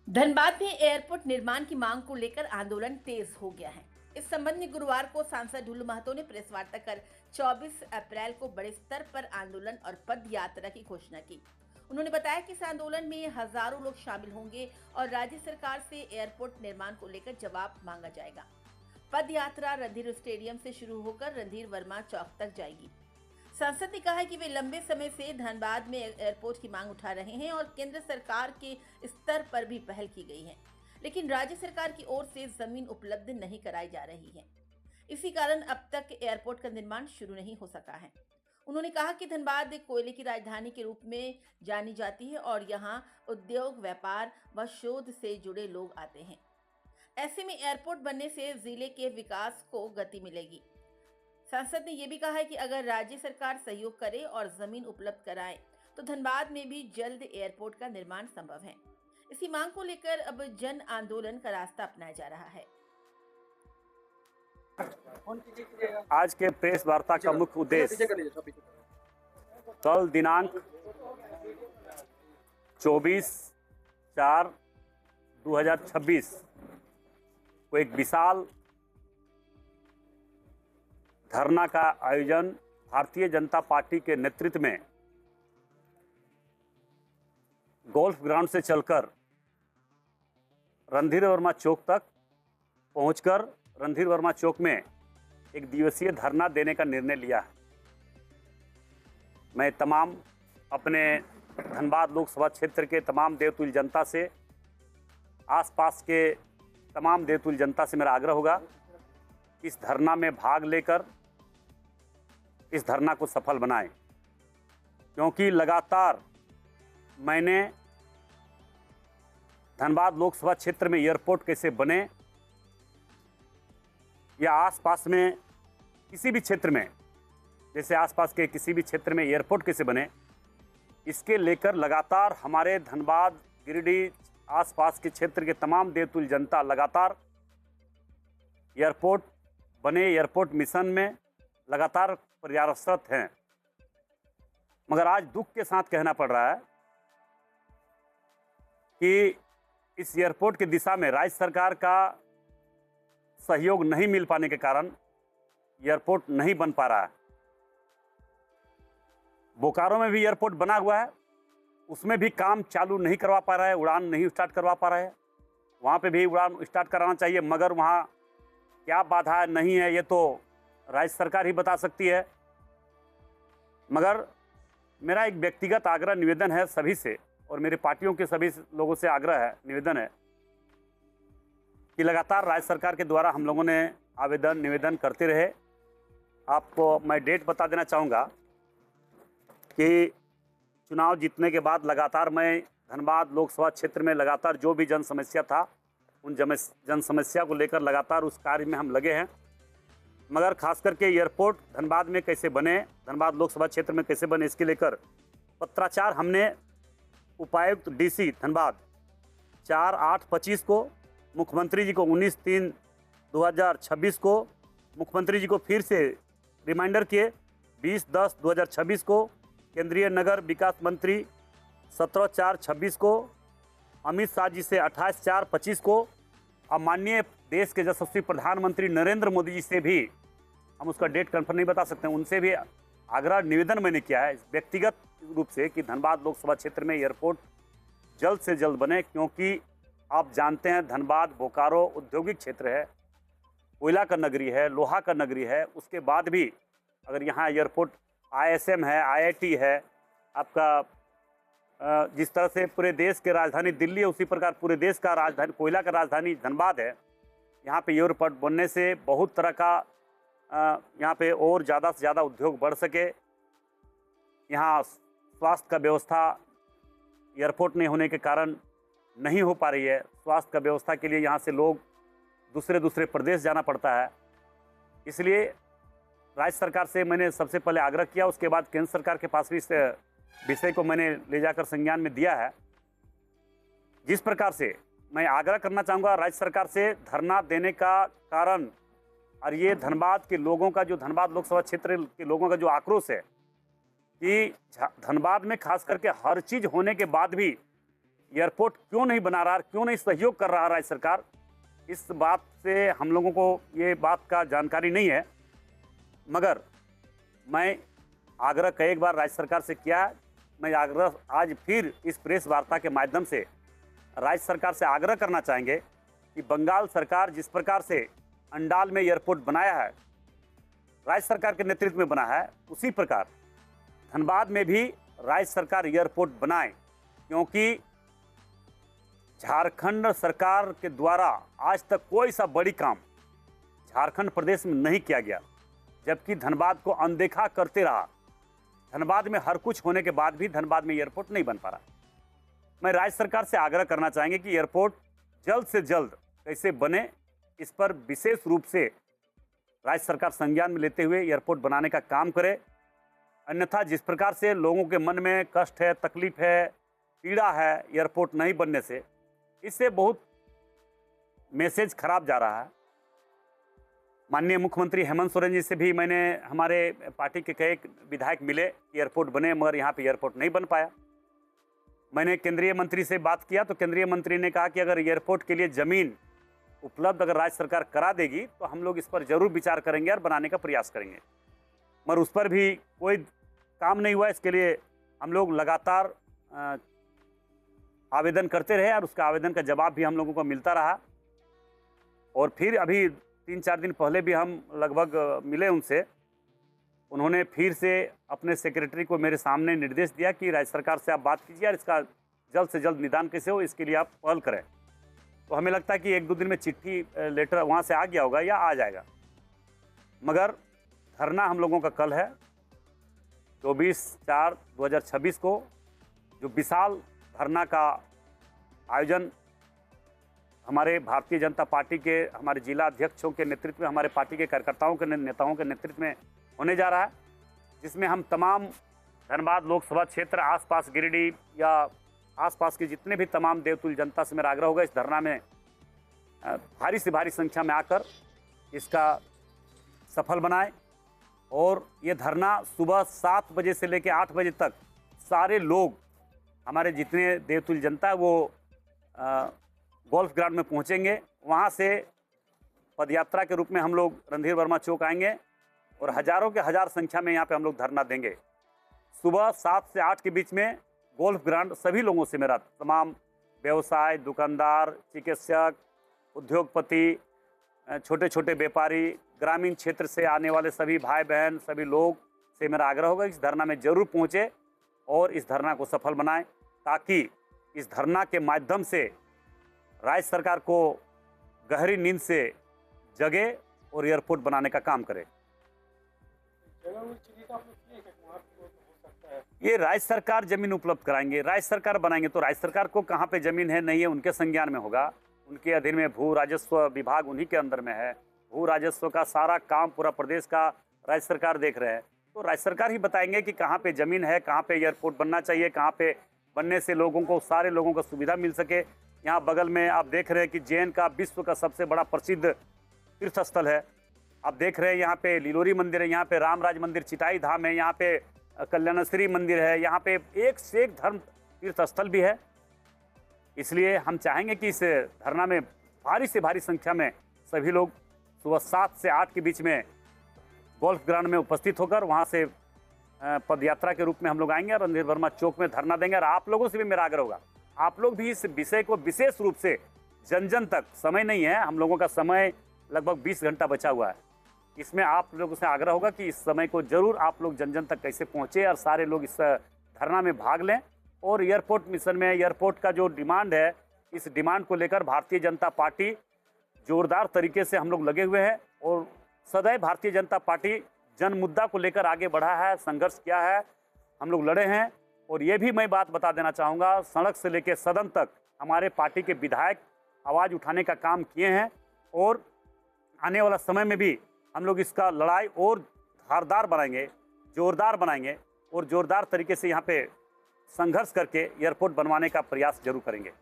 धनबाद में एयरपोर्ट निर्माण की मांग को लेकर आंदोलन तेज हो गया है। इस संबंध में गुरुवार को सांसद ढुल्लू महतो ने प्रेस वार्ता कर 24 अप्रैल को बड़े स्तर पर आंदोलन और पद यात्रा की घोषणा की। उन्होंने बताया कि इस आंदोलन में हजारों लोग शामिल होंगे और राज्य सरकार से एयरपोर्ट निर्माण को लेकर जवाब मांगा जाएगा। पद यात्रा रणधीर स्टेडियम से शुरू होकर रणधीर वर्मा चौक तक जाएगी। सांसद ने कहा कि वे लंबे समय से धनबाद में एयरपोर्ट की मांग उठा रहे हैं और केंद्र सरकार के स्तर पर भी पहल की गई है, लेकिन राज्य सरकार की ओर से जमीन उपलब्ध नहीं कराई जा रही है। इसी कारण अब तक एयरपोर्ट का निर्माण शुरू नहीं हो सका है। उन्होंने कहा कि धनबाद एक कोयले की राजधानी के रूप में जानी जाती है और यहाँ उद्योग, व्यापार व शोध से जुड़े लोग आते हैं। ऐसे में एयरपोर्ट बनने से जिले के विकास को गति मिलेगी। सांसद ने यह भी कहा है कि अगर राज्य सरकार सहयोग करे और जमीन उपलब्ध कराए तो धनबाद में भी जल्द एयरपोर्ट का निर्माण संभव है। इसी मांग को लेकर अब जन आंदोलन का रास्ता अपनाया जा रहा है। आज के प्रेस वार्ता का मुख्य उद्देश्य कल दिनांक 24/4/2026 को एक विशाल धरना का आयोजन भारतीय जनता पार्टी के नेतृत्व में गोल्फ ग्राउंड से चलकर रणधीर वर्मा चौक तक पहुंचकर रणधीर वर्मा चौक में एक दिवसीय धरना देने का निर्णय लिया है। मैं तमाम अपने धनबाद लोकसभा क्षेत्र के तमाम देवतुल्य जनता से, आसपास के तमाम देवतुल्य जनता से मेरा आग्रह होगा इस धरना में भाग लेकर इस धरना को सफल बनाएं, क्योंकि लगातार मैंने धनबाद लोकसभा क्षेत्र में एयरपोर्ट कैसे बने या आसपास में किसी भी क्षेत्र में, जैसे आसपास के किसी भी क्षेत्र में एयरपोर्ट कैसे बने, इसके लेकर लगातार हमारे धनबाद, गिरिडीह आसपास के क्षेत्र के तमाम देवतुल्य जनता लगातार एयरपोर्ट बने, एयरपोर्ट मिशन में लगातार प्रयासरत हैं। मगर आज दुख के साथ कहना पड़ रहा है कि इस एयरपोर्ट की दिशा में राज्य सरकार का सहयोग नहीं मिल पाने के कारण एयरपोर्ट नहीं बन पा रहा है। बोकारो में भी एयरपोर्ट बना हुआ है, उसमें भी काम चालू नहीं करवा पा रहा है, उड़ान नहीं स्टार्ट करवा पा रहा है। वहाँ पे भी उड़ान स्टार्ट कराना चाहिए, मगर वहाँ क्या बाधा नहीं है ये तो राज्य सरकार ही बता सकती है। मगर मेरा एक व्यक्तिगत आग्रह निवेदन है सभी से, और मेरी पार्टियों के सभी लोगों से आग्रह है, निवेदन है कि लगातार राज्य सरकार के द्वारा हम लोगों ने आवेदन निवेदन करते रहे। आपको मैं डेट बता देना चाहूँगा कि चुनाव जीतने के बाद लगातार मैं धनबाद लोकसभा क्षेत्र में लगातार जो भी जन समस्या था उन जन समस्या को लेकर लगातार उस कार्य में हम लगे हैं। मगर खास करके एयरपोर्ट धनबाद में कैसे बने, धनबाद लोकसभा क्षेत्र में कैसे बने, इसके लेकर पत्राचार हमने उपायुक्त डीसी धनबाद 4/8/25 को, मुख्यमंत्री जी को 19/3/2026 को, मुख्यमंत्री जी को फिर से रिमाइंडर किए 20/10/2026 को, केंद्रीय नगर विकास मंत्री 17/4/26 को, अमित शाह जी से 28/4/25 को, और माननीय देश के यशस्वी प्रधानमंत्री नरेंद्र मोदी जी से भी हम उसका डेट कन्फर्म नहीं बता सकते हैं, उनसे भी आग्रह निवेदन मैंने किया है व्यक्तिगत रूप से कि धनबाद लोकसभा क्षेत्र में एयरपोर्ट जल्द से जल्द बने। क्योंकि आप जानते हैं धनबाद बोकारो औद्योगिक क्षेत्र है, कोयला का नगरी है, लोहा का नगरी है। उसके बाद भी अगर यहाँ एयरपोर्ट ISM है, IIT है, आपका जिस तरह से पूरे देश के राजधानी दिल्ली है उसी प्रकार पूरे देश का राजधानी, कोयला का राजधानी धनबाद है। यहाँ पे एयरपोर्ट बनने से बहुत तरह का यहाँ पे और ज़्यादा से ज़्यादा उद्योग बढ़ सके। यहाँ स्वास्थ्य का व्यवस्था एयरपोर्ट नहीं होने के कारण नहीं हो पा रही है। स्वास्थ्य का व्यवस्था के लिए यहाँ से लोग दूसरे प्रदेश जाना पड़ता है। इसलिए राज्य सरकार से मैंने सबसे पहले आग्रह किया, उसके बाद केंद्र सरकार के पास भी इस विषय को मैंने ले जाकर संज्ञान में दिया है। जिस प्रकार से मैं आग्रह करना चाहूँगा राज्य सरकार से धरना देने का कारण, और ये धनबाद के लोगों का, जो धनबाद लोकसभा क्षेत्र के लोगों का जो आक्रोश है कि धनबाद में खास करके हर चीज़ होने के बाद भी एयरपोर्ट क्यों नहीं बना रहा, क्यों नहीं सहयोग कर रहा राज्य सरकार, इस बात से हम लोगों को ये बात का जानकारी नहीं है। मगर मैं आग्रह कई बार राज्य सरकार से किया है, मैं आग्रह आज फिर इस प्रेस वार्ता के माध्यम से राज्य सरकार से आग्रह करना चाहेंगे कि बंगाल सरकार जिस प्रकार से अंडाल में एयरपोर्ट बनाया है, राज्य सरकार के नेतृत्व में बना है, उसी प्रकार धनबाद में भी राज्य सरकार एयरपोर्ट बनाए, क्योंकि झारखंड सरकार के द्वारा आज तक कोई सा बड़ी काम झारखंड प्रदेश में नहीं किया गया, जबकि धनबाद को अनदेखा करते रहा। धनबाद में हर कुछ होने के बाद भी धनबाद में एयरपोर्ट नहीं बन पा रहा। मैं राज्य सरकार से आग्रह करना चाहेंगे कि एयरपोर्ट जल्द से जल्द कैसे बने, इस पर विशेष रूप से राज्य सरकार संज्ञान में लेते हुए एयरपोर्ट बनाने का काम करे। अन्यथा जिस प्रकार से लोगों के मन में कष्ट है, तकलीफ है, पीड़ा है एयरपोर्ट नहीं बनने से, इससे बहुत मैसेज खराब जा रहा है। माननीय मुख्यमंत्री हेमंत सोरेन जी से भी मैंने, हमारे पार्टी के कई विधायक मिले, एयरपोर्ट बने, मगर यहाँ पे एयरपोर्ट नहीं बन पाया। मैंने केंद्रीय मंत्री से बात किया तो केंद्रीय मंत्री ने कहा कि अगर एयरपोर्ट के लिए ज़मीन उपलब्ध अगर राज्य सरकार करा देगी तो हम लोग इस पर ज़रूर विचार करेंगे और बनाने का प्रयास करेंगे, मगर उस पर भी कोई काम नहीं हुआ। इसके लिए हम लोग लगातार आवेदन करते रहे और उसका आवेदन का जवाब भी हम लोगों को मिलता रहा। और फिर अभी 3-4 दिन पहले भी हम लगभग मिले उनसे, उन्होंने फिर से अपने सेक्रेटरी को मेरे सामने निर्देश दिया कि राज्य सरकार से आप बात कीजिए और इसका जल्द से जल्द निदान कैसे हो इसके लिए आप पहल करें। तो हमें लगता है कि 1-2 दिन में चिट्ठी लेटर वहाँ से आ गया होगा या आ जाएगा। मगर धरना हम लोगों का कल है 24/4/2026 को, जो विशाल धरना का आयोजन हमारे भारतीय जनता पार्टी के हमारे जिला अध्यक्षों के नेतृत्व में, हमारे पार्टी के कार्यकर्ताओं के नेताओं के नेतृत्व में होने जा रहा है, जिसमें हम तमाम धनबाद लोकसभा क्षेत्र, आसपास गिरिडीह या आसपास के जितने भी तमाम देवतुल्य जनता से मेरा आग्रह होगा इस धरना में भारी से भारी संख्या में आकर इसका सफल बनाएं। और ये धरना सुबह 7 बजे से लेकर 8 बजे तक सारे लोग, हमारे जितने देवतुल्य जनता है वो गोल्फ ग्राउंड में पहुंचेंगे। वहां से पदयात्रा के रूप में हम लोग रणधीर वर्मा चौक आएंगे और हजारों के हजार संख्या में यहाँ पे हम लोग धरना देंगे। सुबह 7 से 8 के बीच में गोल्फ ग्राउंड सभी लोगों से मेरा, तमाम व्यवसाय, दुकानदार, चिकित्सक, उद्योगपति, छोटे छोटे व्यापारी, ग्रामीण क्षेत्र से आने वाले सभी भाई बहन, सभी लोग से मेरा आग्रह होगा इस धरना में जरूर पहुँचे और इस धरना को सफल बनाएं, ताकि इस धरना के माध्यम से राज्य सरकार को गहरी नींद से जगे और एयरपोर्ट बनाने का काम करे। ये राज्य सरकार जमीन उपलब्ध कराएंगे, राज्य सरकार बनाएंगे, तो राज्य सरकार को कहाँ पे जमीन है नहीं है उनके संज्ञान में होगा। उनके अधीन में भू राजस्व विभाग उन्हीं के अंदर में है, भू राजस्व का सारा काम पूरा प्रदेश का राज्य सरकार देख रहे हैं, तो राज्य सरकार ही बताएंगे कि कहाँ पे जमीन है, कहाँ पे एयरपोर्ट बनना चाहिए, कहाँ पे बनने से लोगों को, सारे लोगों को सुविधा मिल सके। यहाँ बगल में आप देख रहे हैं कि जैन का विश्व का सबसे बड़ा प्रसिद्ध तीर्थ स्थल है। आप देख रहे हैं यहाँ पे लीलोरी मंदिर है, यहाँ पे रामराज मंदिर, चिटाई धाम है, यहाँ पे कल्याणश्री मंदिर है, यहाँ पे एक से एक धर्म तीर्थ स्थल भी है। इसलिए हम चाहेंगे कि इस धरना में भारी से भारी संख्या में सभी लोग सुबह 7 से 8 के बीच में गोल्फ ग्राउंड में उपस्थित होकर वहाँ से पदयात्रा के रूप में हम लोग आएंगे और रणधीर वर्मा चौक में धरना देंगे। और आप लोगों से भी मेरा आग्रह होगा, आप लोग भी इस विषय को विशेष रूप से जन जन तक, समय नहीं है, हम लोगों का समय लगभग 20 घंटा बचा हुआ है, इसमें आप लोगों से आग्रह होगा कि इस समय को जरूर आप लोग जन जन तक कैसे पहुँचे और सारे लोग इस धरना में भाग लें। और एयरपोर्ट मिशन में एयरपोर्ट का जो डिमांड है, इस डिमांड को लेकर भारतीय जनता पार्टी जोरदार तरीके से हम लोग लगे हुए हैं और सदैव भारतीय जनता पार्टी जन मुद्दा को लेकर आगे बढ़ा है, संघर्ष किया है, हम लोग लड़े हैं। और ये भी मैं बात बता देना चाहूँगा, सड़क से लेकर सदन तक हमारे पार्टी के विधायक आवाज़ उठाने का काम किए हैं और आने वाला समय में भी हम लोग इसका लड़ाई और धारदार बनाएंगे, जोरदार बनाएंगे और जोरदार तरीके से यहाँ पे संघर्ष करके एयरपोर्ट बनवाने का प्रयास जरूर करेंगे।